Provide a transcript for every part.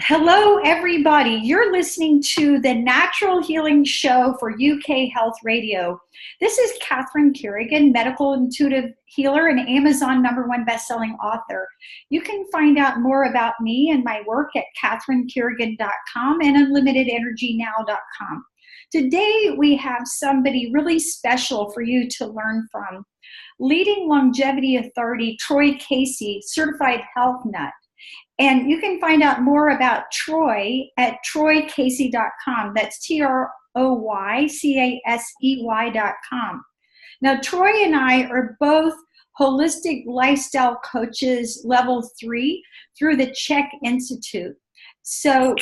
Hello, everybody. You're listening to the Natural Healing Show for UK Health Radio. This is Catherine Carrigan, medical intuitive healer and Amazon #1 bestselling author. You can find out more about me and my work at catherinecarrigan.com and unlimitedenergynow.com. Today, we have somebody really special for you to learn from. Leading longevity authority, Troy Casey, certified health nut. And you can find out more about Troy at troycasey.com. That's TROYCASEY.com. Now, Troy and I are both holistic lifestyle coaches, level 3, through the Czech Institute. So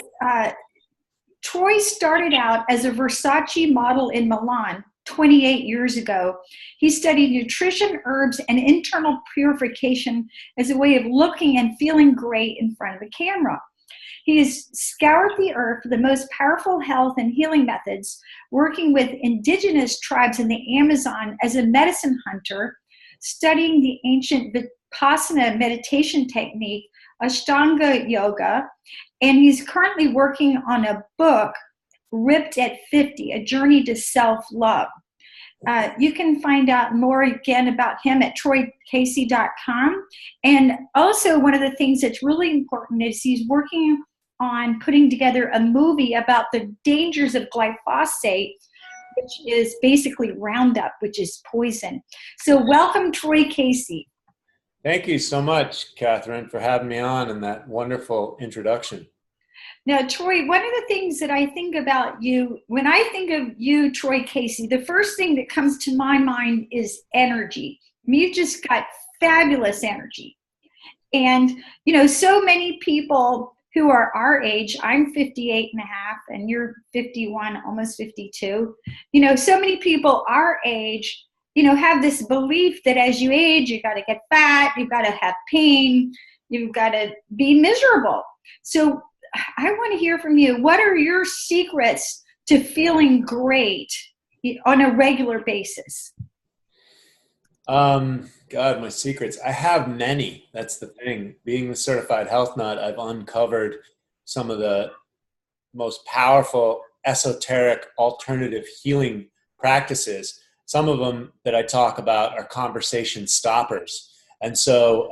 Troy started out as a Versace model in Milan 28 years ago. He studied nutrition, herbs, and internal purification as a way of looking and feeling great in front of the camera. He has scoured the earth for the most powerful health and healing methods, working with indigenous tribes in the Amazon as a medicine hunter, studying the ancient Vipassana meditation technique, Ashtanga Yoga, and he's currently working on a book, Ripped at 50, A Journey to Self-Love. You can find out more again about him at troycasey.com. And also one of the things that's really important is he's working on putting together a movie about the dangers of glyphosate, which is basically Roundup, which is poison. So welcome, Troy Casey. Thank you so much, Catherine, for having me on and that wonderful introduction. Now, Troy, one of the things that I think about you, when I think of you, Troy Casey, the first thing that comes to my mind is energy. I mean, you've just got fabulous energy. And, you know, so many people who are our age, I'm 58 and a half, and you're 51, almost 52. You know, so many people our age, you know, have this belief that as you age, you got to get fat, you've got to have pain, you've got to be miserable. So I want to hear from you. What are your secrets to feeling great on a regular basis? God, my secrets. I have many. That's the thing. Being the certified health nut, I've uncovered some of the most powerful esoteric alternative healing practices. Some of them that I talk about are conversation stoppers. And so,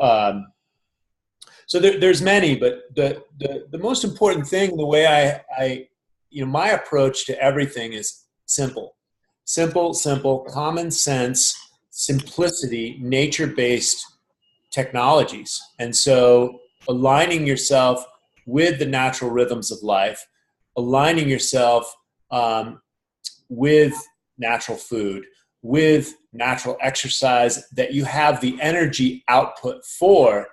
there's many, but the most important thing, the way I my approach to everything is simple, common sense, simplicity, nature-based technologies. And so aligning yourself with the natural rhythms of life, aligning yourself with natural food, with natural exercise that you have the energy output for,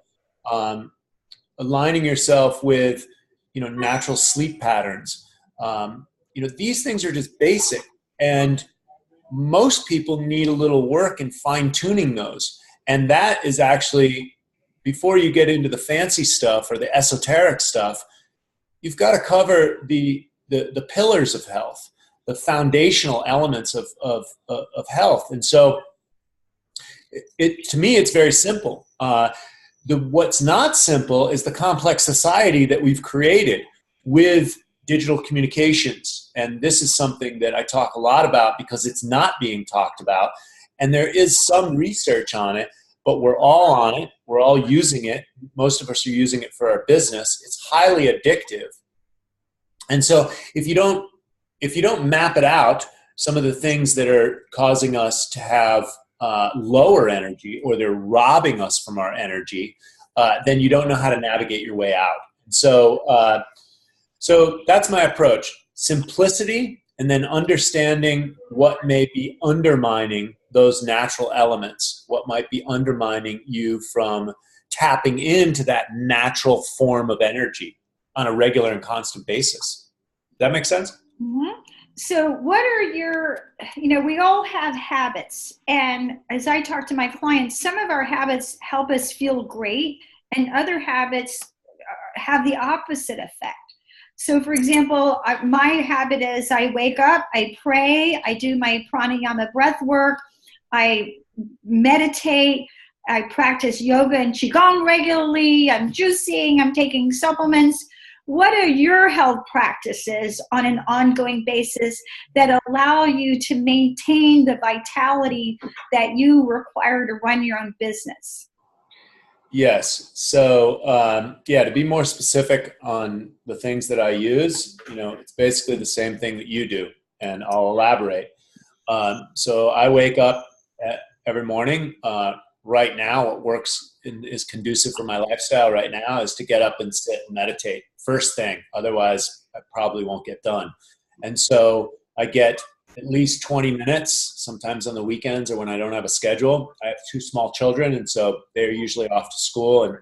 aligning yourself with, natural sleep patterns. These things are just basic, and most people need a little work in fine-tuning those. And that is actually, before you get into the fancy stuff or the esoteric stuff, you've got to cover the pillars of health, the foundational elements of health. And so to me, it's very simple. What's not simple is the complex society that we've created with digital communications. And this is something that I talk a lot about because it's not being talked about. And there is some research on it, but we're all on it. We're all using it. Most of us are using it for our business. It's highly addictive. And so if you don't map it out, some of the things that are causing us to have lower energy, or they're robbing us from our energy, then you don't know how to navigate your way out. So that's my approach: simplicity, and then understanding what may be undermining those natural elements, what might be undermining you from tapping into that natural form of energy on a regular and constant basis. Does that make sense? Mm-hmm. So what are your, we all have habits. And as I talk to my clients, some of our habits help us feel great, and other habits have the opposite effect. So for example, my habit is I wake up, I pray, I do my pranayama breath work, I meditate, I practice yoga and qigong regularly, I'm juicing, I'm taking supplements. what are your health practices on an ongoing basis that allow you to maintain the vitality that you require to run your own business? Yes. So, to be more specific on the things that I use, it's basically the same thing that you do, and I'll elaborate. So I wake up every morning. Right now, what works and is conducive for my lifestyle right now is to get up and sit and meditate first thing. Otherwise, I probably won't get done. And so I get at least 20 minutes, sometimes on the weekends or when I don't have a schedule. I have 2 small children, and so they're usually off to school, and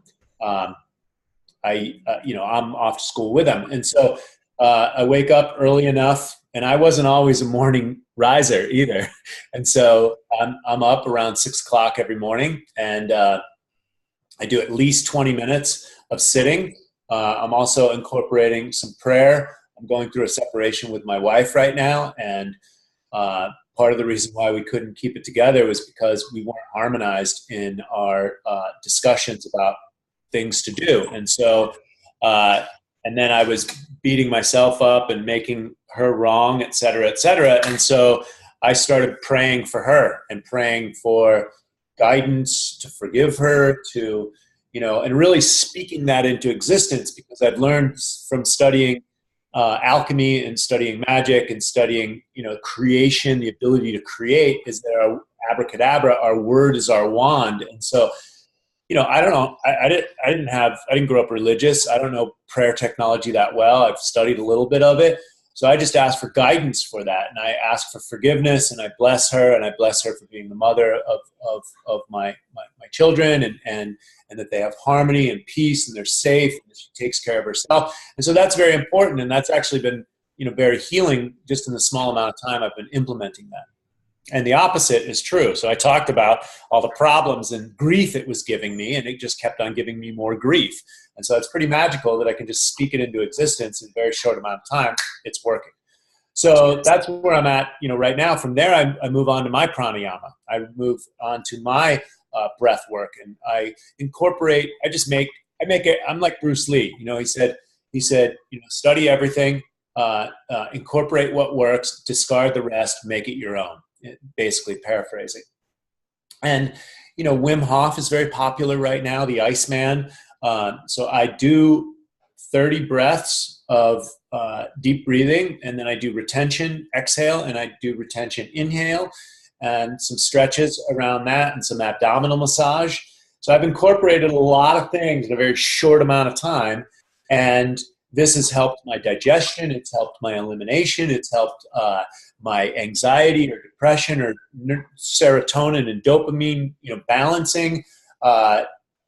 I'm off to school with them. And so I wake up early enough, and I wasn't always a morning riser either. And so I'm up around 6 o'clock every morning, and I do at least 20 minutes of sitting. I'm also incorporating some prayer. I'm going through a separation with my wife right now, and part of the reason why we couldn't keep it together was because we weren't harmonized in our discussions about things to do. And so, and then I was beating myself up and making her wrong, et cetera, et cetera. And so I started praying for her and praying for guidance to forgive her, to, and really speaking that into existence, because I've learned from studying alchemy and studying magic and studying, creation, the ability to create, is that our abracadabra, our word is our wand. And so, I don't know. I didn't grow up religious. I don't know prayer technology that well. I've studied a little bit of it. So I just asked for guidance for that. And I asked for forgiveness, and I bless her, and I bless her for being the mother of my children, and that they have harmony and peace, and they're safe, and that she takes care of herself. And so that's very important. And that's actually been, very healing just in the small amount of time I've been implementing that. And the opposite is true. So I talked about all the problems and grief it was giving me, and it just kept on giving me more grief. And so it's pretty magical that I can just speak it into existence in a very short amount of time. It's working. So that's where I'm at, right now. From there, I move on to my pranayama. I move on to my breath work, and I incorporate. I'm like Bruce Lee. He said, study everything, incorporate what works, discard the rest, make it your own. Basically paraphrasing. And, Wim Hof is very popular right now, the Iceman. So I do 30 breaths of deep breathing, and then I do retention, exhale, and I do retention, inhale, and some stretches around that, and some abdominal massage. So I've incorporated a lot of things in a very short amount of time, and this has helped my digestion. It's helped my elimination. It's helped my anxiety or depression or serotonin and dopamine, balancing.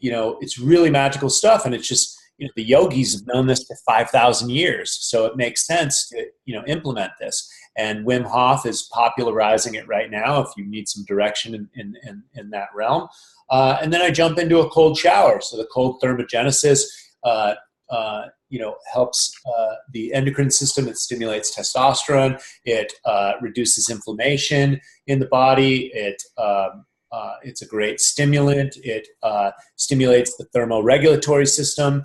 It's really magical stuff. And it's just, the yogis have known this for 5,000 years. So it makes sense to, implement this. And Wim Hof is popularizing it right now if you need some direction in that realm. And then I jump into a cold shower. So the cold thermogenesis, helps the endocrine system. It stimulates testosterone. It reduces inflammation in the body. It's a great stimulant. It stimulates the thermoregulatory system,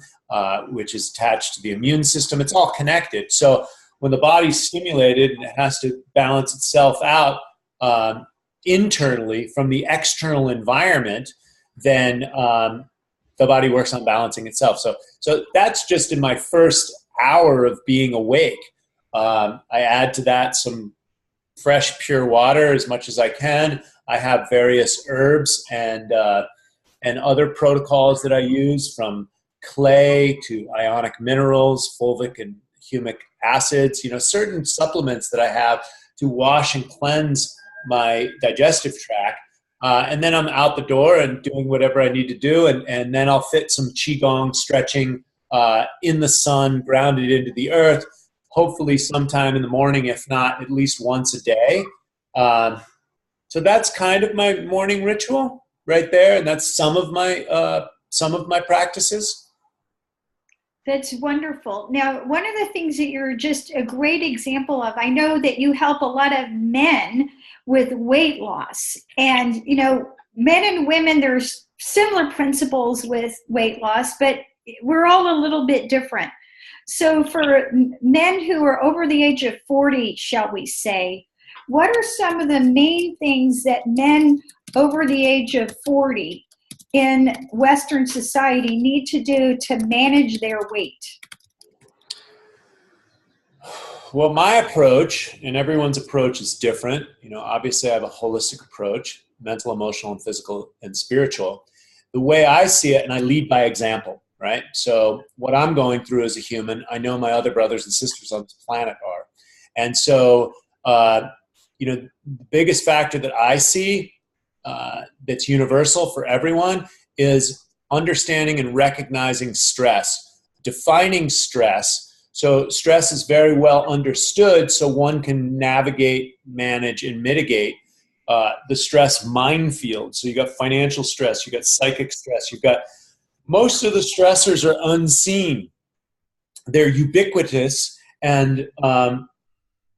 which is attached to the immune system. It's all connected. So when the body's stimulated and it has to balance itself out internally from the external environment, then the body works on balancing itself. So that's just in my first hour of being awake. I add to that some fresh, pure water as much as I can. I have various herbs and other protocols that I use, from clay to ionic minerals, fulvic and humic acids, certain supplements that I have to wash and cleanse my digestive tract. And then I'm out the door and doing whatever I need to do. And then I'll fit some Qigong stretching in the sun, grounded into the earth, hopefully sometime in the morning, if not at least once a day. So that's kind of my morning ritual right there. And that's some of my practices. That's wonderful. Now, one of the things that you're just a great example of, I know that you help a lot of men with weight loss. And, men and women, there's similar principles with weight loss, but we're all a little bit different. So for men who are over the age of 40, shall we say, what are some of the main things that men over the age of 40 in Western society need to do to manage their weight? Well, my approach, and everyone's approach is different. Obviously I have a holistic approach, mental, emotional, and physical and spiritual. The way I see it, and I lead by example, right? So what I'm going through as a human, I know my other brothers and sisters on this planet are. And so, the biggest factor that I see that's universal for everyone is understanding and recognizing stress, defining stress. So stress is very well understood, so one can navigate, manage, and mitigate the stress minefield. So you got financial stress, you got psychic stress, you've got most of the stressors are unseen. They're ubiquitous and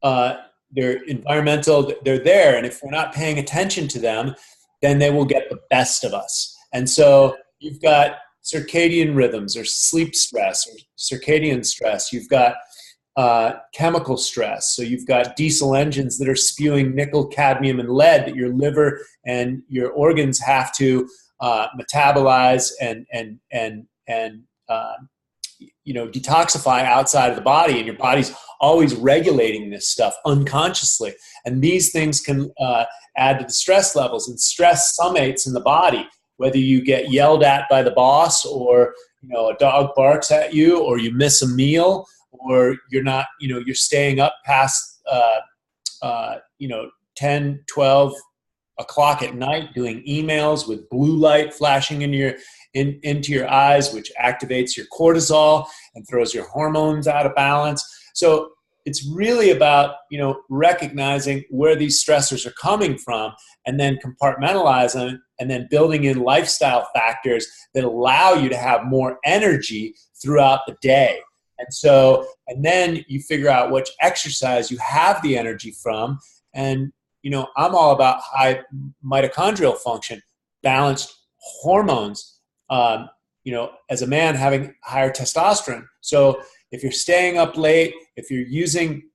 they're environmental, they're there. And if we're not paying attention to them, then they will get the best of us. And so you've got circadian rhythms or sleep stress or circadian stress. You've got chemical stress. So you've got diesel engines that are spewing nickel, cadmium, and lead that your liver and your organs have to metabolize and detoxify outside of the body, and your body's always regulating this stuff unconsciously. And these things can add to the stress levels, and stress summates in the body. Whether you get yelled at by the boss, or a dog barks at you, or you miss a meal, or you're not, you're staying up past 10, 12 o'clock at night doing emails with blue light flashing into your eyes, which activates your cortisol and throws your hormones out of balance. So it's really about, recognizing where these stressors are coming from, and then compartmentalizing them, and then building in lifestyle factors that allow you to have more energy throughout the day. And then you figure out which exercise you have the energy from. And, I'm all about high mitochondrial function, balanced hormones, as a man having higher testosterone. So if you're staying up late, if you're using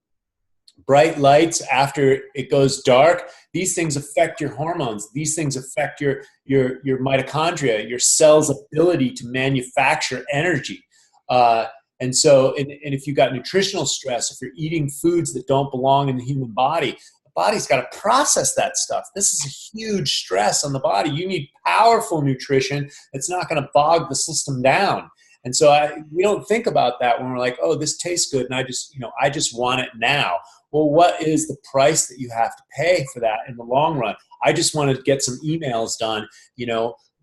bright lights after it goes dark, these things affect your hormones. These things affect your mitochondria, your cell's ability to manufacture energy. And if you've got nutritional stress, if you're eating foods that don't belong in the human body, the body's got to process that stuff. This is a huge stress on the body. You need powerful nutrition that's not going to bog the system down. And so we don't think about that when we're like, oh, this tastes good, and I just want it now. Well, what is the price that you have to pay for that in the long run? I just want to get some emails done,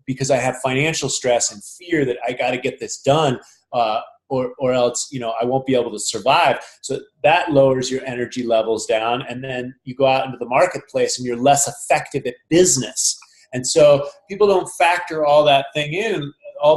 because I have financial stress and fear that I got to get this done, or else, I won't be able to survive. So that lowers your energy levels down, and then you go out into the marketplace and you're less effective at business. And so people don't factor all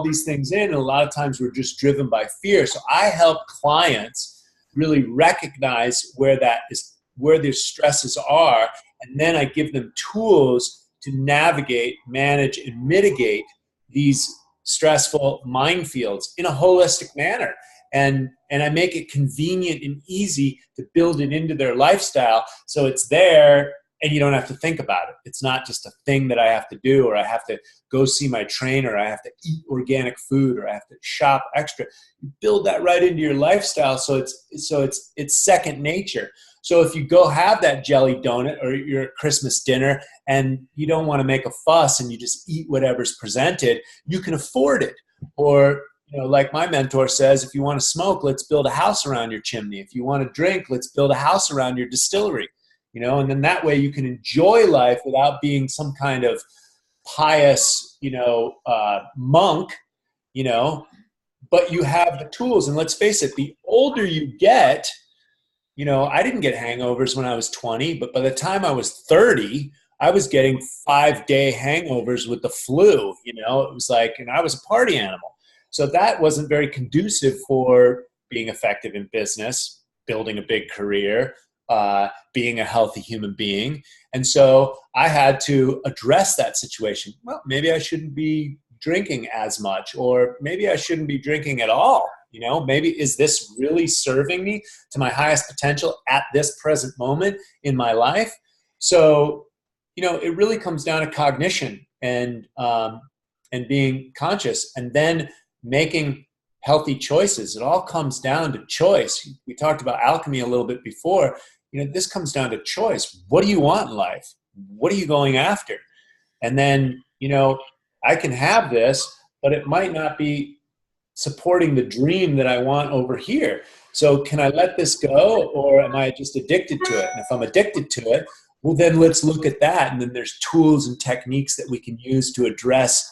these things in, and a lot of times we're just driven by fear. So I help clients really recognize where their stresses are, and then I give them tools to navigate, manage, and mitigate these stressful minefields in a holistic manner. And I make it convenient and easy to build it into their lifestyle, so it's there and you don't have to think about it. It's not just a thing that I have to do, or I have to go see my trainer, or I have to eat organic food, or I have to shop extra. You build that right into your lifestyle, so it's second nature. So if you go have that jelly donut or your Christmas dinner and you don't want to make a fuss and you just eat whatever's presented, you can afford it. Or, like my mentor says, if you want to smoke, let's build a house around your chimney. If you want to drink, let's build a house around your distillery. And then that way you can enjoy life without being some kind of pious, monk, but you have the tools. And let's face it, the older you get, I didn't get hangovers when I was 20, but by the time I was 30, I was getting 5-day hangovers with the flu. It was like, and I was a party animal. So that wasn't very conducive for being effective in business, building a big career, being a healthy human being. And so I had to address that situation. Well, maybe I shouldn't be drinking as much, or maybe I shouldn't be drinking at all. Maybe is this really serving me to my highest potential at this present moment in my life? So, it really comes down to cognition and being conscious, and then making healthy choices. It all comes down to choice. We talked about alchemy a little bit before. This comes down to choice. What do you want in life? What are you going after? And then, I can have this, but it might not be supporting the dream that I want over here. So can I let this go, or am I just addicted to it? And if I'm addicted to it, well, then let's look at that. And then there's tools and techniques that we can use to address,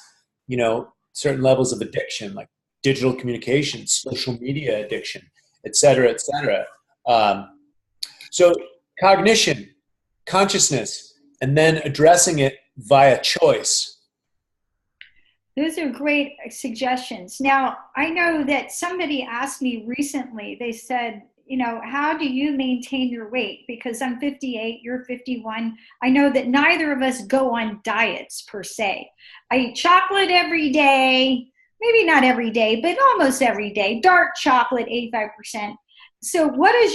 certain levels of addiction, like digital communication, social media addiction, et cetera, et cetera. So cognition, consciousness, and then addressing it via choice. Those are great suggestions. Now, I know that somebody asked me recently, they said, how do you maintain your weight? Because I'm 58, you're 51. I know that neither of us go on diets per se. I eat chocolate every day, maybe not every day, but almost every day. Dark chocolate, 85%. So what is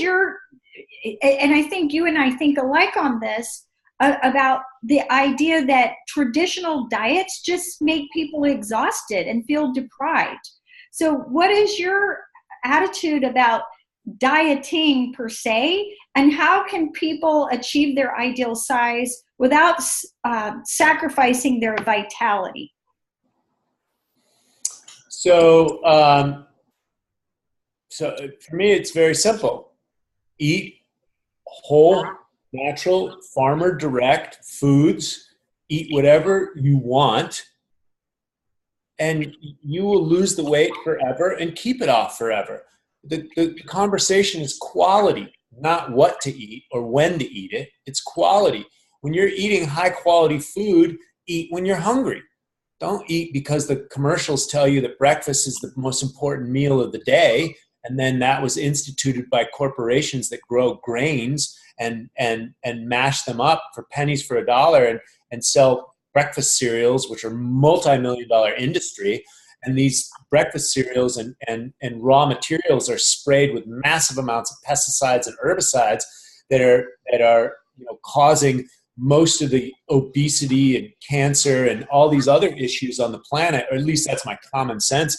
and I think you and I think alike on this, about the idea that traditional diets just make people exhausted and feel deprived. So what is your attitude about dieting per se, and how can people achieve their ideal size without sacrificing their vitality? So for me, it's very simple. Eat whole, natural, farmer direct foods. Eat whatever you want, and you will lose the weight forever and keep it off forever. The conversation is quality, not what to eat or when to eat it. It's quality. When you're eating high quality food, eat when you're hungry. Don't eat because the commercials tell you that breakfast is the most important meal of the day, and then that was instituted by corporations that grow grains and mash them up for pennies for a dollar and sell breakfast cereals, which are multi-million-dollar industry. And these breakfast cereals and raw materials are sprayed with massive amounts of pesticides and herbicides that are causing most of the obesity and cancer and all these other issues on the planet, or at least that's my common sense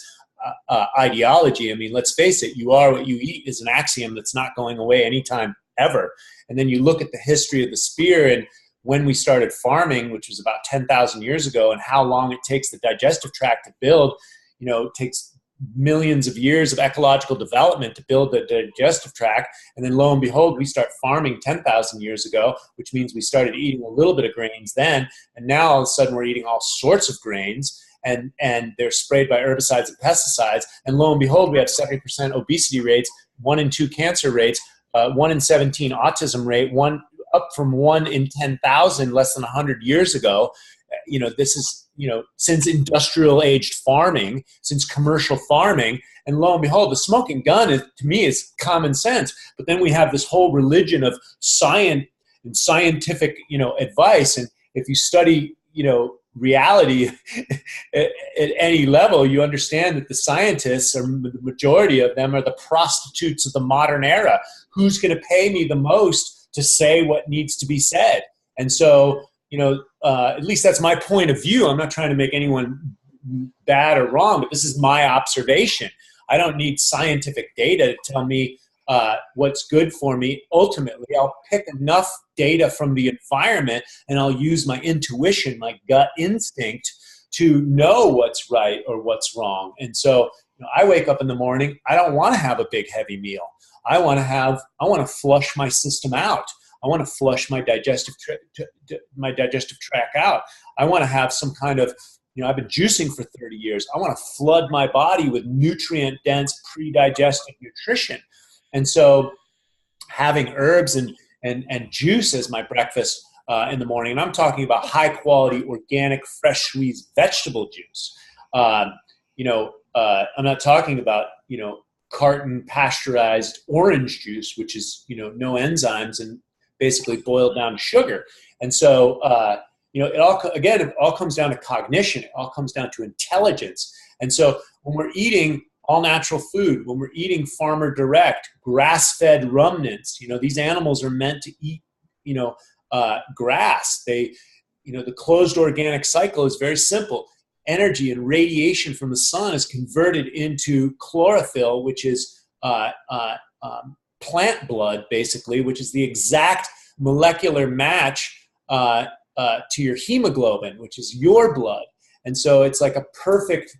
ideology. I mean, let's face it, you are what you eat is an axiom that's not going away anytime ever. And then you look at the history of the spear and when we started farming, which was about 10,000 years ago, and how long it takes the digestive tract to build. It takes millions of years of ecological development to build the digestive tract. And then lo and behold, we start farming 10,000 years ago, which means we started eating a little bit of grains then. And now all of a sudden we're eating all sorts of grains, and they're sprayed by herbicides and pesticides. And lo and behold, we have 70% obesity rates, 1 in 2 cancer rates, 1 in 17 autism rate, up from 1 in 10,000 less than 100 years ago. This is, since industrial aged farming, since commercial farming, and lo and behold, the smoking gun to me is common sense. But then we have this whole religion of science and scientific, advice. And if you study, reality at any level, you understand that the scientists, or the majority of them, are the prostitutes of the modern era. Who's going to pay me the most to say what needs to be said? And so, at least that's my point of view. I'm not trying to make anyone bad or wrong, but this is my observation. I don't need scientific data to tell me what's good for me. Ultimately, I'll pick enough data from the environment and I'll use my intuition, my gut instinct, to know what's right or what's wrong. And so I wake up in the morning, I don't want to have a big heavy meal. I want to flush my system out. I want to flush my digestive tract out. I want to have some kind of, I've been juicing for 30 years. I want to flood my body with nutrient-dense, pre-digested nutrition. And so having herbs and juice as my breakfast in the morning, and I'm talking about high-quality, organic, fresh squeezed vegetable juice. I'm not talking about, carton pasteurized orange juice, which is, no enzymes and basically boiled down to sugar. And so, it all comes down to cognition. It all comes down to intelligence. And so when we're eating all natural food, when we're eating farmer direct, grass-fed ruminants, these animals are meant to eat, grass. The closed organic cycle is very simple. Energy and radiation from the sun is converted into chlorophyll, which is plant blood, basically, which is the exact molecular match to your hemoglobin, which is your blood. And so it's like a perfect,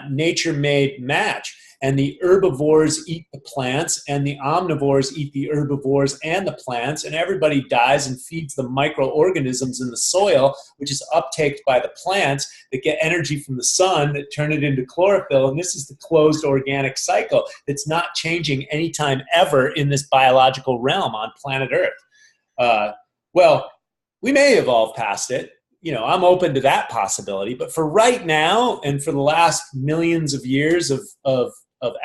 nature-made match. And the herbivores eat the plants, and the omnivores eat the herbivores and the plants, and everybody dies and feeds the microorganisms in the soil, which is uptaked by the plants that get energy from the sun that turn it into chlorophyll. And this is the closed organic cycle that's not changing anytime ever in this biological realm on planet Earth. Well, we may evolve past it. I'm open to that possibility. But for right now, and for the last millions of years of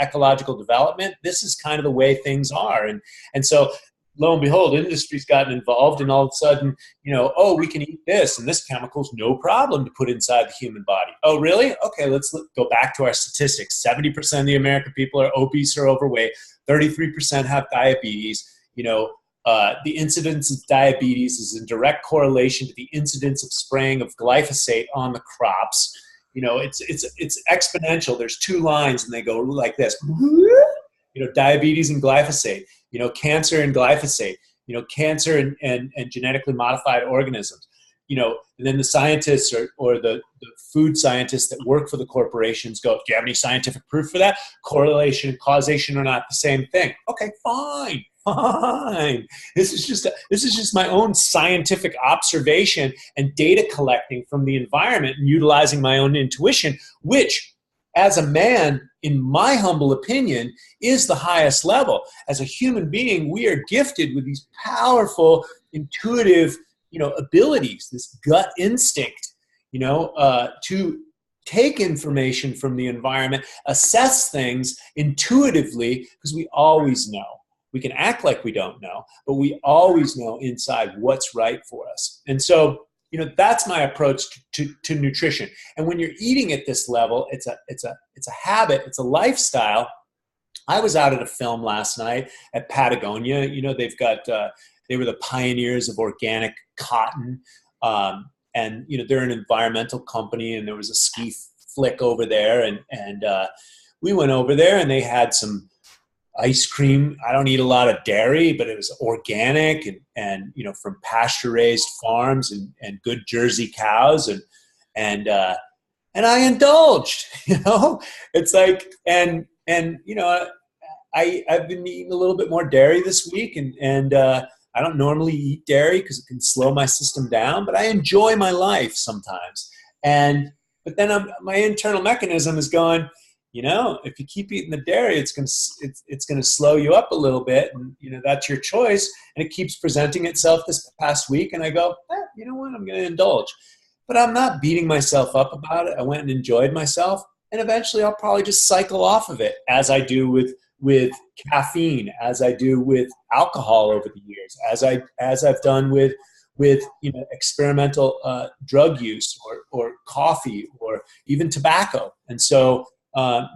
ecological development, this is kind of the way things are. And so, lo and behold, industry's gotten involved, and all of a sudden, we can eat this, and this chemical's no problem to put inside the human body. Oh, really? Okay, let's go back to our statistics. 70% of the American people are obese or overweight. 33% have diabetes. The incidence of diabetes is in direct correlation to the incidence of spraying of glyphosate on the crops. It's exponential. There's two lines, and they go like this. Diabetes and glyphosate. Cancer and glyphosate. Cancer and genetically modified organisms. And then the scientists or the food scientists that work for the corporations go, do you have any scientific proof for that? Correlation and causation are not the same thing. Okay, fine. This is just my own scientific observation and data collecting from the environment and utilizing my own intuition, which, as a man, in my humble opinion, is the highest level. As a human being, we are gifted with these powerful, intuitive, abilities, this gut instinct, to take information from the environment, assess things intuitively, because we always know. We can act like we don't know, but we always know inside what's right for us. And so, that's my approach to nutrition. And when you're eating at this level, it's a habit, it's a lifestyle. I was out at a film last night at Patagonia. They've got they were the pioneers of organic cotton, and they're an environmental company. And there was a ski flick over there, and we went over there, and they had some ice cream. I don't eat a lot of dairy, but it was organic and from pasture raised farms and good Jersey cows, and I indulged. It's like I've been eating a little bit more dairy this week, and I don't normally eat dairy because it can slow my system down, but I enjoy my life sometimes. But then my internal mechanism is going, if you keep eating the dairy, it's going to slow you up a little bit, and that's your choice. And it keeps presenting itself this past week, and I go, you know what, I'm going to indulge, but I'm not beating myself up about it. I went and enjoyed myself, and eventually I'll probably just cycle off of it, as I do with caffeine, as I do with alcohol over the years, as I've done with experimental drug use or coffee or even tobacco. And so.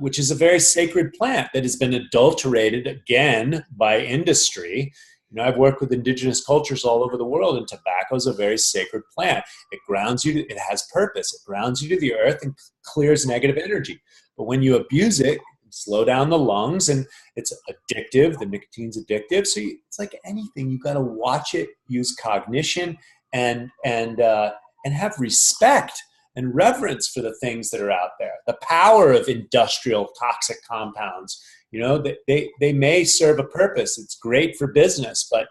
Which is a very sacred plant that has been adulterated again by industry. I've worked with indigenous cultures all over the world, and tobacco is a very sacred plant. It grounds you. It has purpose. It grounds you to the earth and clears negative energy. But when you abuse it, slow down the lungs, and it's addictive. The nicotine's addictive. So it's like anything. You got to watch it, use cognition, and have respect and reverence for the things that are out there. The power of industrial toxic compounds, they may serve a purpose. It's great for business, but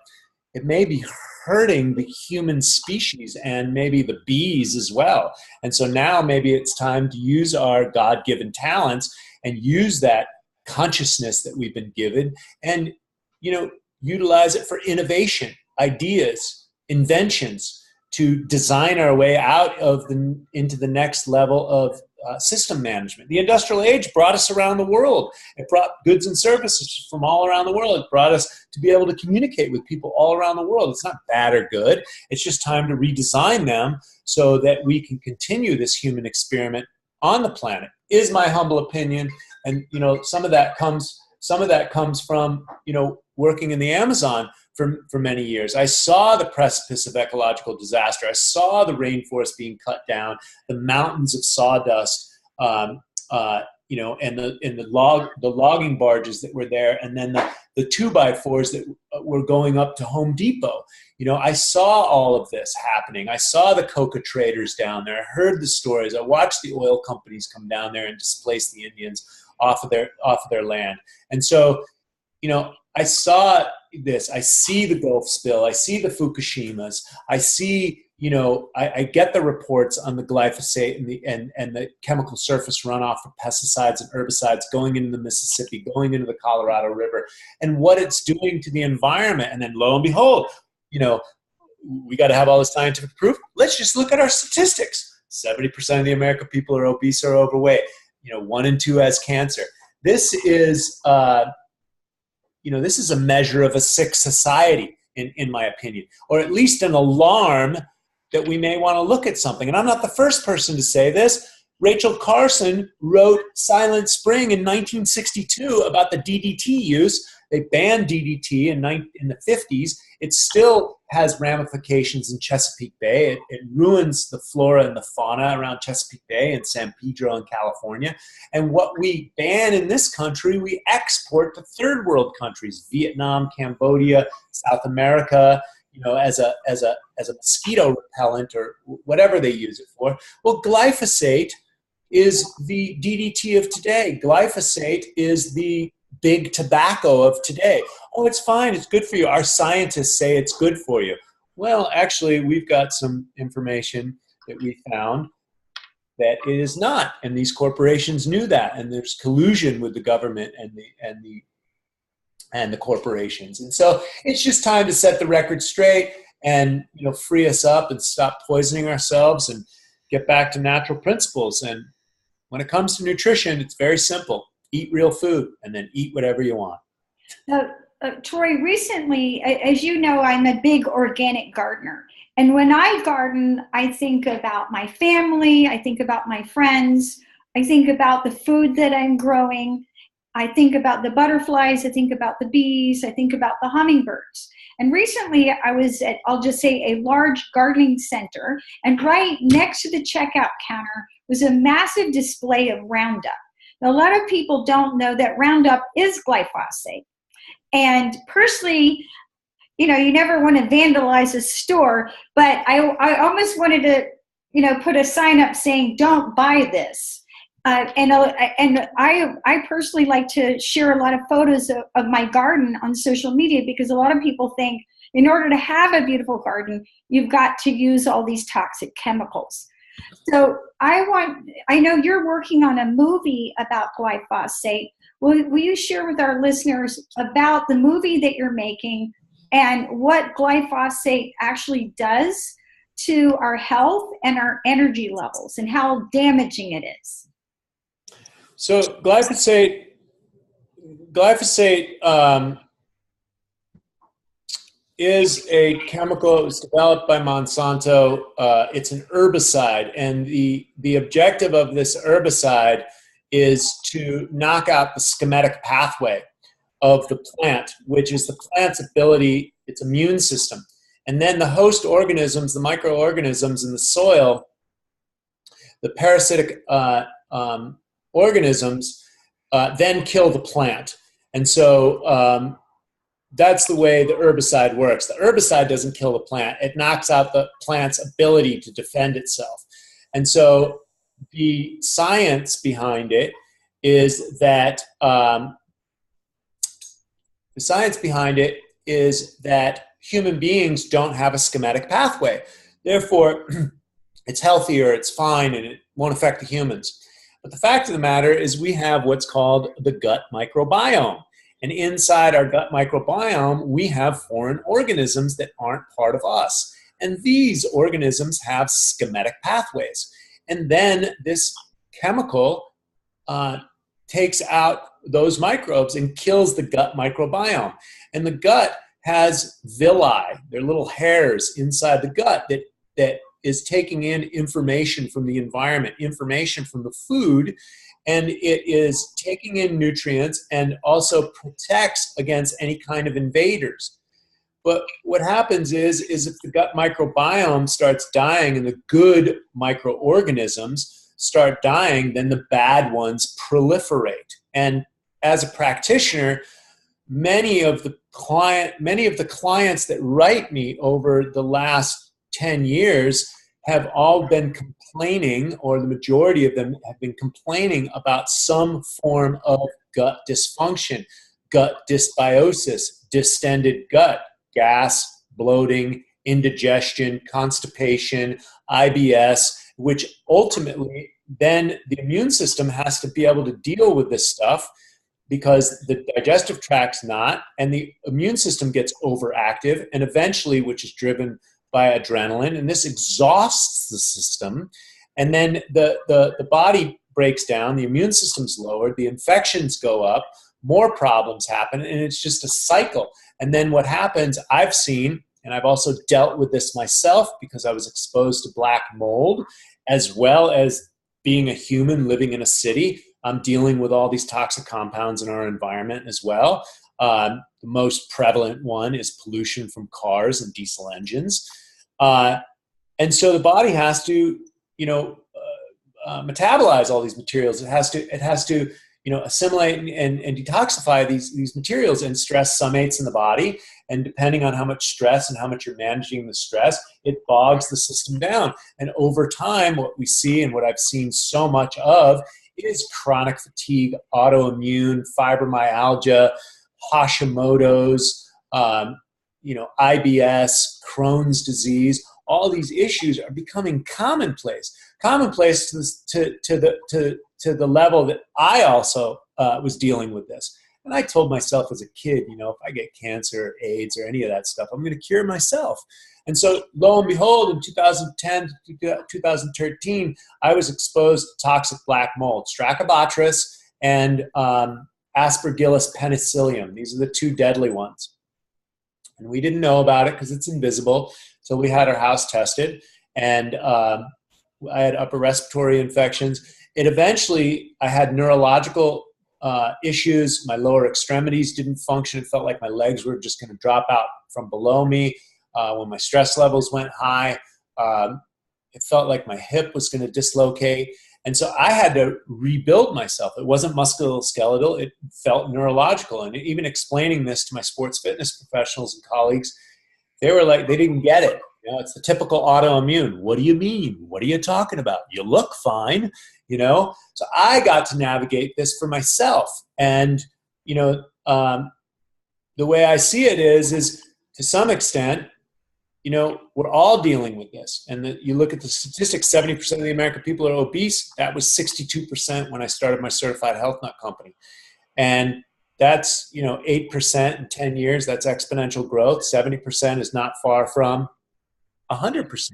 it may be hurting the human species and maybe the bees as well. And so now maybe it's time to use our God-given talents and use that consciousness that we've been given and, utilize it for innovation, ideas, inventions, to design our way out into the next level of system management. The industrial age brought us around the world. It brought goods and services from all around the world. It brought us to be able to communicate with people all around the world. It's not bad or good. It's just time to redesign them so that we can continue this human experiment on the planet. is my humble opinion. And, you know, some of that comes from, you know, working in the Amazon for many years. I saw the precipice of ecological disaster. I saw the rainforest being cut down, the mountains of sawdust, you know, and the logging barges that were there, and then the 2x4s that were going up to Home Depot. You know, I saw all of this happening. I saw the coca traders down there. I heard the stories. I watched the oil companies come down there and displace the Indians off of their land. And so, you know, I saw this. I see the Gulf spill. I see the Fukushimas. I see, you know, I get the reports on the glyphosate and the chemical surface runoff of pesticides and herbicides going into the Mississippi, going into the Colorado River, and what it's doing to the environment. And then lo and behold, you know, we got to have all the scientific proof. Let's just look at our statistics. 70% of the American people are obese or overweight. You know, 1 in 2 has cancer. This is, you know, this is a measure of a sick society, in my opinion, or at least an alarm that we may want to look at something. And I'm not the first person to say this. Rachel Carson wrote Silent Spring in 1962 about the DDT use. They banned DDT in the 50s. It still has ramifications in Chesapeake Bay. It ruins the flora and the fauna around Chesapeake Bay and San Pedro in California. And what we ban in this country, we export to third world countries, Vietnam, Cambodia, South America, you know, as a mosquito repellent or whatever they use it for. Well, glyphosate is the DDT of today. Glyphosate is the big tobacco of today. Oh, it's fine. It's good for you. Our scientists say it's good for you. Well, actually, we've got some information that we found that it is not, and these corporations knew that, and there's collusion with the government and the corporations. And so it's just time to set the record straight and, you know, free us up and stop poisoning ourselves and get back to natural principles. And when it comes to nutrition, it's very simple. Eat real food and then eat whatever you want. Troy, recently, as you know, I'm a big organic gardener. And when I garden, I think about my family, I think about my friends, I think about the food that I'm growing, I think about the butterflies, I think about the bees, I think about the hummingbirds. And recently I was at, I'll just say, a large gardening center, and right next to the checkout counter was a massive display of Roundup. Now, a lot of people don't know that Roundup is glyphosate. And personally, you know, you never want to vandalize a store, but I almost wanted to, you know, put a sign up saying, don't buy this. And I personally like to share a lot of photos of my garden on social media, because a lot of people think in order to have a beautiful garden, you've got to use all these toxic chemicals. So I know you're working on a movie about glyphosate. Will you share with our listeners about the movie that you're making and what glyphosate actually does to our health and our energy levels and how damaging it is? So glyphosate is a chemical that was developed by Monsanto. It's an herbicide, and the objective of this herbicide is to knock out the schematic pathway of the plant, which is the plant's ability, its immune system. And then the host organisms, the microorganisms in the soil, the parasitic organisms, then kill the plant. And so that's the way the herbicide works. The herbicide doesn't kill the plant. It knocks out the plant's ability to defend itself. And so the science behind it is that human beings don't have a schematic pathway. Therefore, it's healthier, it's fine, and it won't affect the humans. But the fact of the matter is we have what's called the gut microbiome. And inside our gut microbiome, we have foreign organisms that aren't part of us. And these organisms have schematic pathways. And then this chemical takes out those microbes and kills the gut microbiome. And the gut has villi, they're little hairs inside the gut that is taking in information from the environment, information from the food, and it is taking in nutrients and also protects against any kind of invaders. But what happens is if the gut microbiome starts dying and the good microorganisms start dying, then the bad ones proliferate. And as a practitioner, many of the clients that write me over the last 10 years have all been complaining, or the majority of them have been complaining about some form of gut dysfunction, gut dysbiosis, distended gut, gas, bloating, indigestion, constipation, IBS, which ultimately then the immune system has to be able to deal with this stuff because the digestive tract's not, and the immune system gets overactive, and eventually, which is driven by adrenaline, and this exhausts the system, and then the body breaks down, the immune system's lowered, the infections go up, more problems happen, and it's just a cycle. And then what happens, I've seen, and I've also dealt with this myself because I was exposed to black mold, as well as being a human living in a city. I'm dealing with all these toxic compounds in our environment as well. The most prevalent one is pollution from cars and diesel engines. And so the body has to, metabolize all these materials. It has to assimilate and detoxify these materials and stress summates in the body. And depending on how much stress and how much you're managing the stress, it bogs the system down. And over time, what we see and what I've seen so much of is chronic fatigue, autoimmune, fibromyalgia, Hashimoto's, IBS, Crohn's disease. All these issues are becoming commonplace to the level that I also was dealing with this. And I told myself as a kid, if I get cancer or AIDS or any of that stuff, I'm going to cure myself. And so lo and behold, in 2010 to 2013, I was exposed to toxic black mold, Stachybotrys and Aspergillus penicillium. These are the two deadly ones. And we didn't know about it because it's invisible until we had our house tested. And I had upper respiratory infections. I had neurological issues. My lower extremities didn't function. It felt like my legs were just going to drop out from below me. When my stress levels went high, it felt like my hip was going to dislocate. And so I had to rebuild myself. It wasn't musculoskeletal. It felt neurological. And even explaining this to my sports fitness professionals and colleagues, they were like, they didn't get it. It's the typical autoimmune. What do you mean? What are you talking about? You look fine, So I got to navigate this for myself. And, the way I see it is to some extent, we're all dealing with this. And you look at the statistics, 70% of the American people are obese. That was 62% when I started my certified health nut company. And that's, 8% in 10 years. That's exponential growth. 70% is not far from 100%.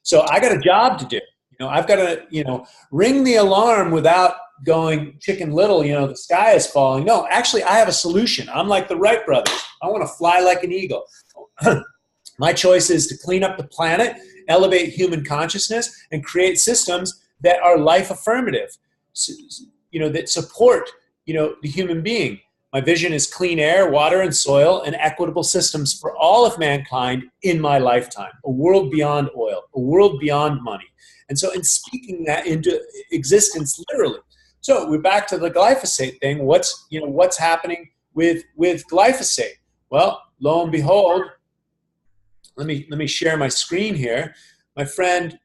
So I got a job to do. I've got to, ring the alarm without going Chicken Little, the sky is falling. No, actually, I have a solution. I'm like the Wright brothers. I want to fly like an eagle. My choice is to clean up the planet, elevate human consciousness, and create systems that are life affirmative, that support, the human being. My vision is clean air, water, and soil, and equitable systems for all of mankind in my lifetime. A world beyond oil, a world beyond money. And so in speaking that into existence literally. So we're back to the glyphosate thing. What's happening with glyphosate? Well, lo and behold, let me share my screen here. My friend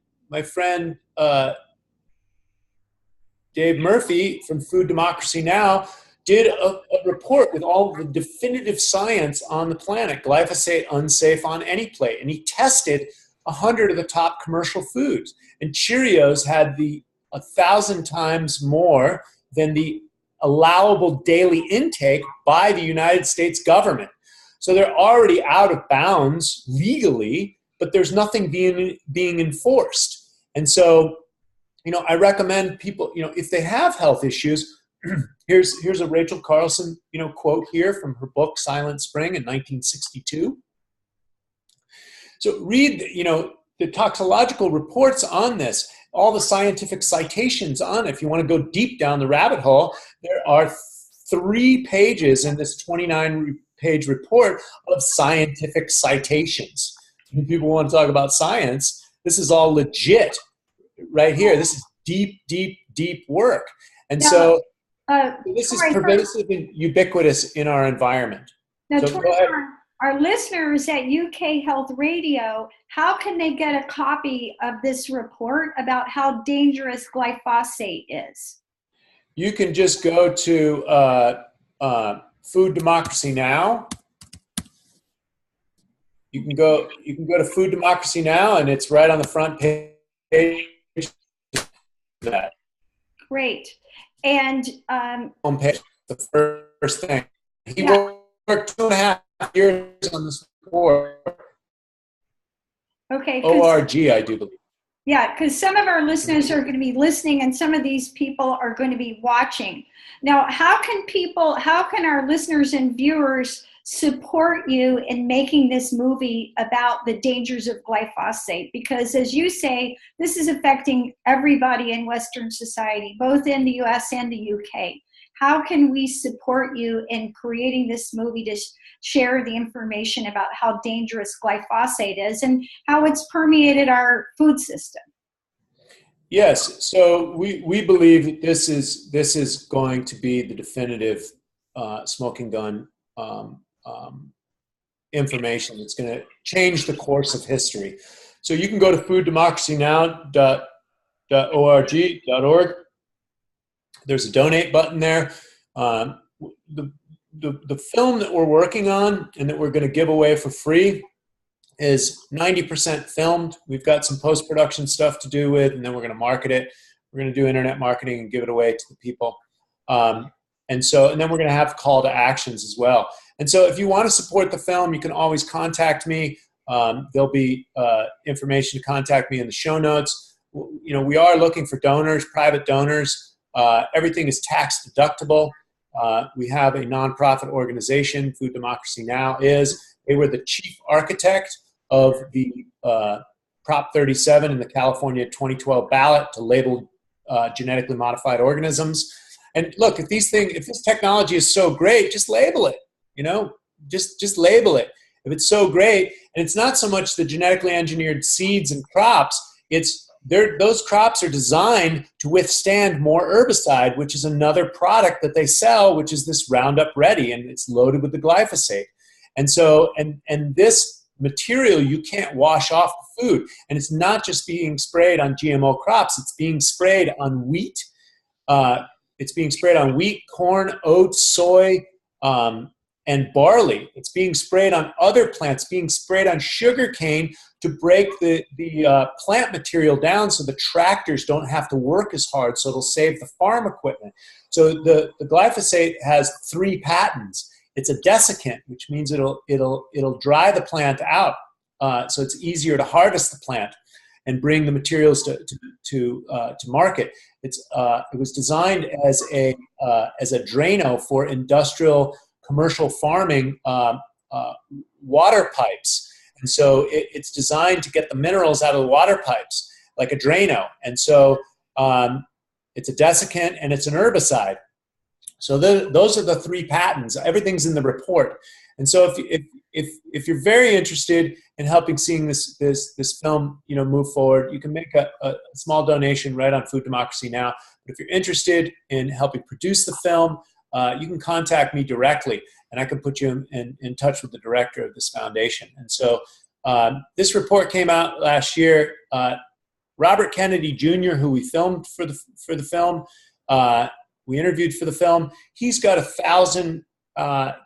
Dave Murphy from Food Democracy Now! Did a report with all the definitive science on the planet, glyphosate unsafe on any plate. And he tested 100 of the top commercial foods. And Cheerios had 1,000 times more than the allowable daily intake by the United States government. So they're already out of bounds legally, but there's nothing being enforced. And so, I recommend people, if they have health issues, here's a Rachel Carlson, quote here from her book, Silent Spring in 1962. So read, the toxicological reports on this. all the scientific citations on it. If you want to go deep down the rabbit hole, there are 3 pages in this 29-page report of scientific citations. When people want to talk about science, this is all legit right here. This is deep, deep, deep work. And now, so this Troy, is pervasive and ubiquitous in our environment. Now, So go ahead. our listeners at UK Health Radio, how can they get a copy of this report about how dangerous glyphosate is? You can just go to Food Democracy Now. You can go to Food Democracy Now, and it's right on the front page. That. Great. And homepage, the first thing. He worked 2.5 years on this report. Okay. ORG, I do believe. Yeah, because some of our listeners are going to be listening and some of these people are going to be watching. Now, how can our listeners and viewers support you in making this movie about the dangers of glyphosate? Because as you say, this is affecting everybody in Western society, both in the US and the UK. How can we support you in creating this movie to share the information about how dangerous glyphosate is and how it's permeated our food system? Yes, so we believe that this is going to be the definitive smoking gun information that's going to change the course of history. So you can go to fooddemocracynow.org. There's a donate button there. The film that we're working on and that we're going to give away for free is 90% filmed. We've got some post-production stuff to do with, and then we're going to market it. We're going to do internet marketing and give it away to the people. And then we're going to have call to actions as well. And so if you want to support the film, you can always contact me. There'll be information to contact me in the show notes. You know, we are looking for donors, private donors. Everything is tax deductible. We have a nonprofit organization, Food Democracy Now is. They were the chief architect of the Prop 37 in the California 2012 ballot to label genetically modified organisms. And look, if this technology is so great, just label it. You know, just label it. If it's so great, and it's not so much the genetically engineered seeds and crops, those crops are designed to withstand more herbicide, which is another product that they sell, which is this Roundup Ready, and it's loaded with the glyphosate. And so, and this material you can't wash off the food. And it's not just being sprayed on GMO crops, it's being sprayed on wheat. It's being sprayed on wheat, corn, oats, soy, and barley. It's being sprayed on other plants, being sprayed on sugar cane to break the plant material down so the tractors don't have to work as hard, so it'll save the farm equipment. So the glyphosate has 3 patents. It's a desiccant, which means it'll dry the plant out, so it's easier to harvest the plant and bring the materials to market. It was designed as a drano for industrial commercial farming water pipes. And so it's designed to get the minerals out of the water pipes, like a Drano. And so it's a desiccant and it's an herbicide. So those are the 3 patents. Everything's in the report. And so if you're very interested in helping seeing this film, you know, move forward, you can make a small donation right on Food Democracy Now. But if you're interested in helping produce the film, you can contact me directly, and I can put you in touch with the director of this foundation. And so this report came out last year. Robert Kennedy Jr., who we filmed for the film, we interviewed for the film, he's got 1,000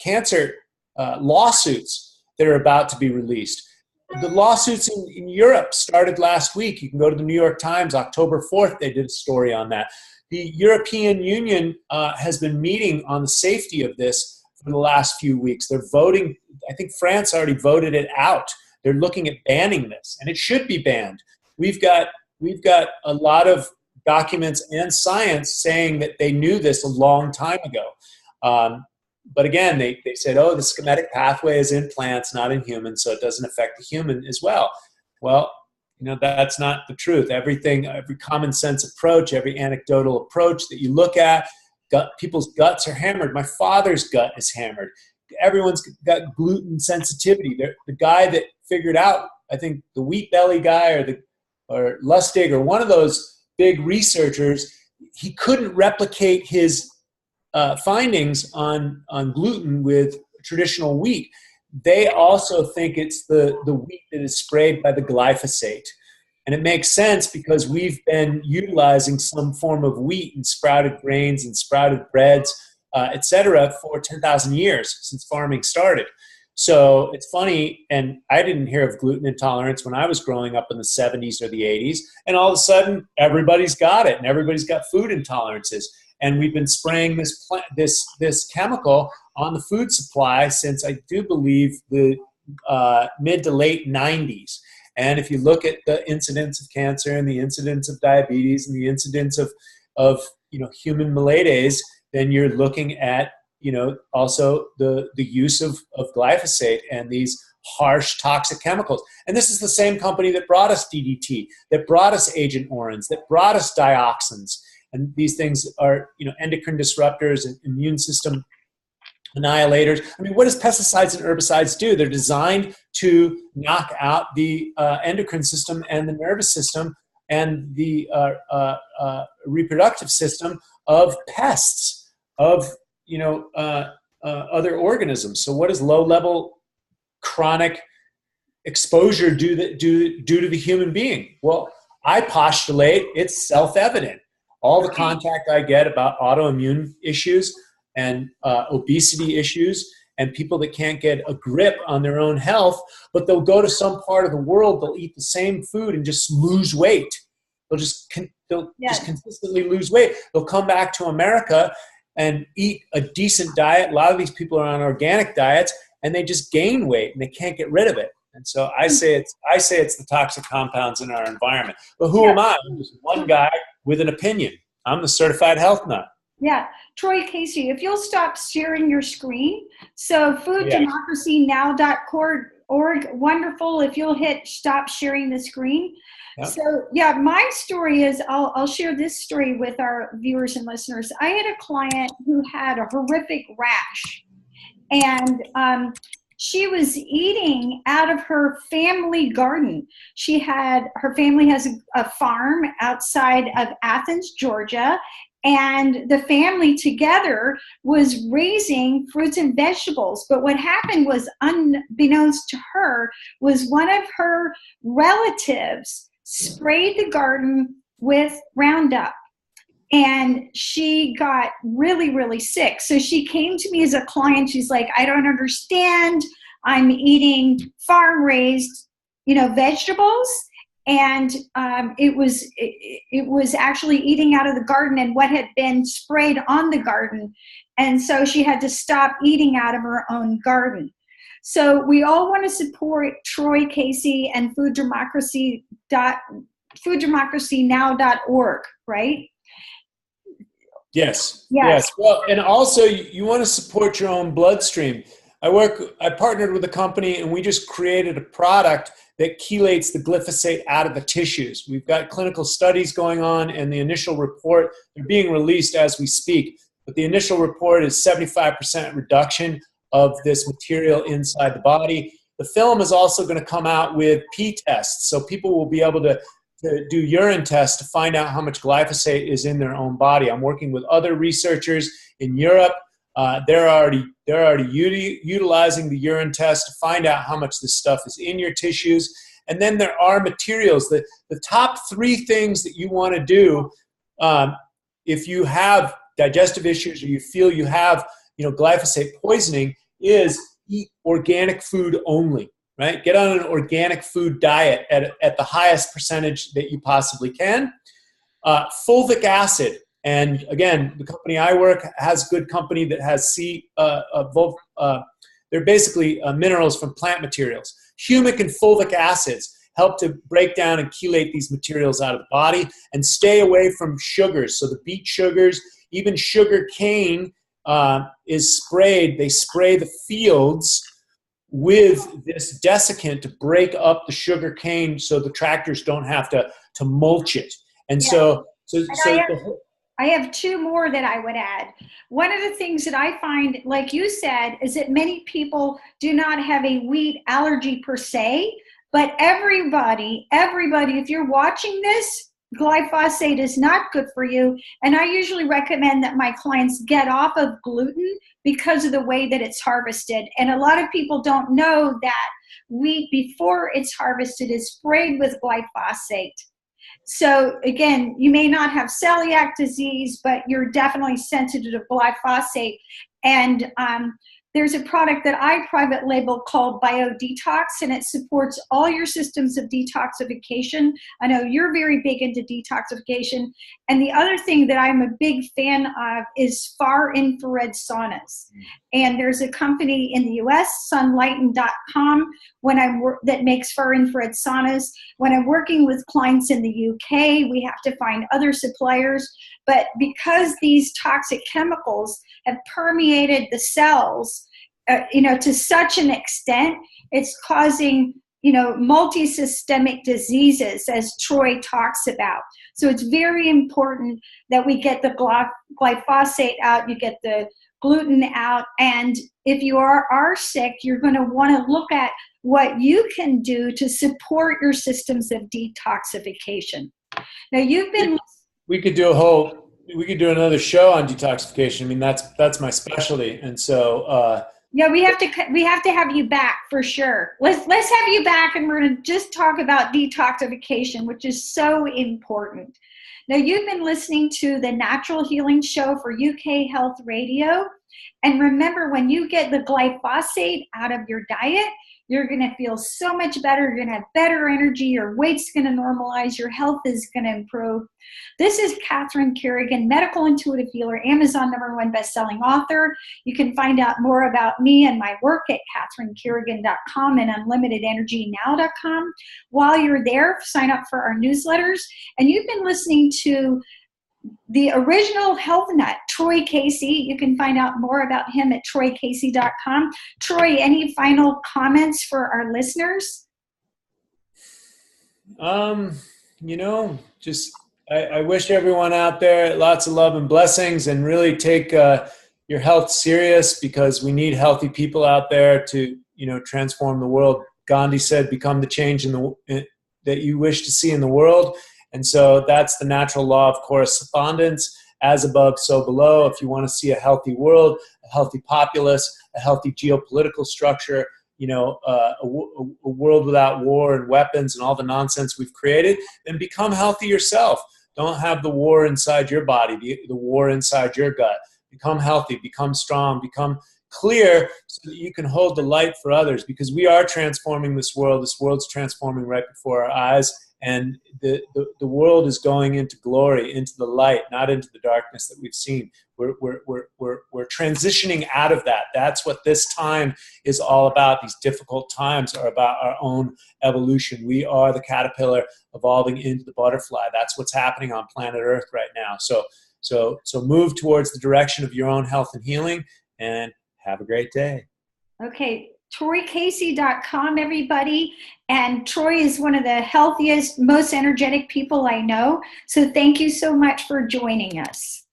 cancer lawsuits that are about to be released. The lawsuits in Europe started last week. You can go to the New York Times, October 4th, they did a story on that. The European Union has been meeting on the safety of this for the last few weeks. They're voting. I think France already voted it out. They're looking at banning this, and it should be banned. We've got a lot of documents and science saying that they knew this a long time ago. But again, they said, oh, the schematic pathway is in plants, not in humans, so it doesn't affect the human as well. Well, That's not the truth. Everything, every common sense approach, every anecdotal approach that you look at, people's guts are hammered. My father's gut is hammered. Everyone's got gluten sensitivity. The guy that figured out, I think the Wheat Belly guy or Lustig or one of those big researchers, he couldn't replicate his findings on gluten with traditional wheat. They also think it's the wheat that is sprayed by the glyphosate. And it makes sense because we've been utilizing some form of wheat and sprouted grains and sprouted breads, et cetera, for 10,000 years since farming started. So it's funny, and I didn't hear of gluten intolerance when I was growing up in the 70s or the 80s, and all of a sudden everybody's got it, and everybody's got food intolerances. And we've been spraying this chemical on the food supply since, I do believe, the mid to late 90s. And if you look at the incidence of cancer and the incidence of diabetes and the incidence of human maladies, then you're looking at also the use of glyphosate and these harsh toxic chemicals. And this is the same company that brought us DDT, that brought us Agent Orange, that brought us dioxins. And these things are, endocrine disruptors and immune system annihilators. I mean, what does pesticides and herbicides do? They're designed to knock out the endocrine system and the nervous system and the reproductive system of pests, of other organisms. So what does low-level chronic exposure do to the human being? Well, I postulate it's self-evident. All the contact I get about autoimmune issues and obesity issues and people that can't get a grip on their own health, but they'll go to some part of the world, they'll eat the same food and just lose weight. They'll just consistently lose weight. They'll come back to America and eat a decent diet. A lot of these people are on organic diets and they just gain weight and they can't get rid of it. And so I say it's the toxic compounds in our environment. But who am I? I'm just one guy with an opinion. I'm the certified health nut. Yeah. Troy Casey, if you'll stop sharing your screen. So fooddemocracynow.org, wonderful. If you'll hit stop sharing the screen. Yep. So my story is, I'll share this story with our viewers and listeners. I had a client who had a horrific rash, and she was eating out of her family garden. Her family has a farm outside of Athens, Georgia, and the family together was raising fruits and vegetables. But what happened was, unbeknownst to her, was one of her relatives sprayed the garden with Roundup. And she got really, really sick. So she came to me as a client. She's like, I don't understand. I'm eating farm-raised, vegetables. And it was actually eating out of the garden and what had been sprayed on the garden. And so she had to stop eating out of her own garden. So we all want to support Troy Casey and fooddemocracynow.org, right? Yes. Well, and also you want to support your own bloodstream. I partnered with a company and we just created a product that chelates the glyphosate out of the tissues. We've got clinical studies going on, and the initial report, they're being released as we speak, but the initial report is 75% reduction of this material inside the body. The film is also going to come out with P-tests, so people will be able to do urine tests to find out how much glyphosate is in their own body. I'm working with other researchers in Europe. They're already utilizing the urine test to find out how much this stuff is in your tissues. And then there are materials. The top 3 things that you want to do if you have digestive issues or you feel you have glyphosate poisoning is eat organic food only. Right? Get on an organic food diet at the highest percentage that you possibly can. Fulvic acid. And again, the company I work has good company that has they're basically minerals from plant materials. Humic and fulvic acids help to break down and chelate these materials out of the body, and stay away from sugars. So the beet sugars, even sugar cane is sprayed. They spray the fields with this desiccant to break up the sugar cane so the tractors don't have to mulch it. And Yeah. so I have two more that I would add. One of the things that I find, like you said, is that many people do not have a wheat allergy per se, but everybody, if you're watching this, glyphosate is not good for you. And I usually recommend that my clients get off of gluten because of the way that it's harvested. And a lot of people don't know that wheat, before it's harvested, is sprayed with glyphosate. So again, you may not have celiac disease, but you're definitely sensitive to glyphosate. And there's a product that I private label called BioDetox, and it supports all your systems of detoxification. I know you're very big into detoxification. And the other thing that I'm a big fan of is far infrared saunas. And there's a company in the US, sunlighten.com, that makes far infrared saunas. When I'm working with clients in the UK, we have to find other suppliers. But because these toxic chemicals have permeated the cells, to such an extent, it's causing, multi-systemic diseases, as Troy talks about. So it's very important that we get the glyphosate out, you get the gluten out, and if you are sick, you're going to want to look at what you can do to support your systems of detoxification. Now, we could do another show on detoxification. I mean, that's my specialty. And so, yeah, we have to have you back for sure. Let's have you back, and we're going to just talk about detoxification, which is so important. Now, you've been listening to the Natural Healing Show for UK Health Radio. And remember, when you get the glyphosate out of your diet, you're going to feel so much better. You're going to have better energy. Your weight's going to normalize. Your health is going to improve. This is Catherine Carrigan, medical intuitive healer, Amazon #1 best-selling author. You can find out more about me and my work at catherinecarrigan.com and unlimitedenergynow.com. While you're there, sign up for our newsletters. And you've been listening to the original health nut, Troy Casey. You can find out more about him at troycasey.com. Troy, any final comments for our listeners? I wish everyone out there lots of love and blessings, and really take your health serious, because we need healthy people out there to, transform the world. Gandhi said, become the change that you wish to see in the world. And so that's the natural law of correspondence, as above, so below. If you want to see a healthy world, a healthy populace, a healthy geopolitical structure, a world without war and weapons and all the nonsense we've created, then become healthy yourself. Don't have the war inside your body, the war inside your gut. Become healthy, become strong, become clear, so that you can hold the light for others, because we are transforming this world. This world's transforming right before our eyes. And the world is going into glory, into the light, not into the darkness that we've seen. We're transitioning out of that. That's what this time is all about. These difficult times are about our own evolution. We are the caterpillar evolving into the butterfly. That's what's happening on planet Earth right now. So move towards the direction of your own health and healing, and have a great day. Okay. TroyCasey.com, everybody. And Troy is one of the healthiest, most energetic people I know. So thank you so much for joining us.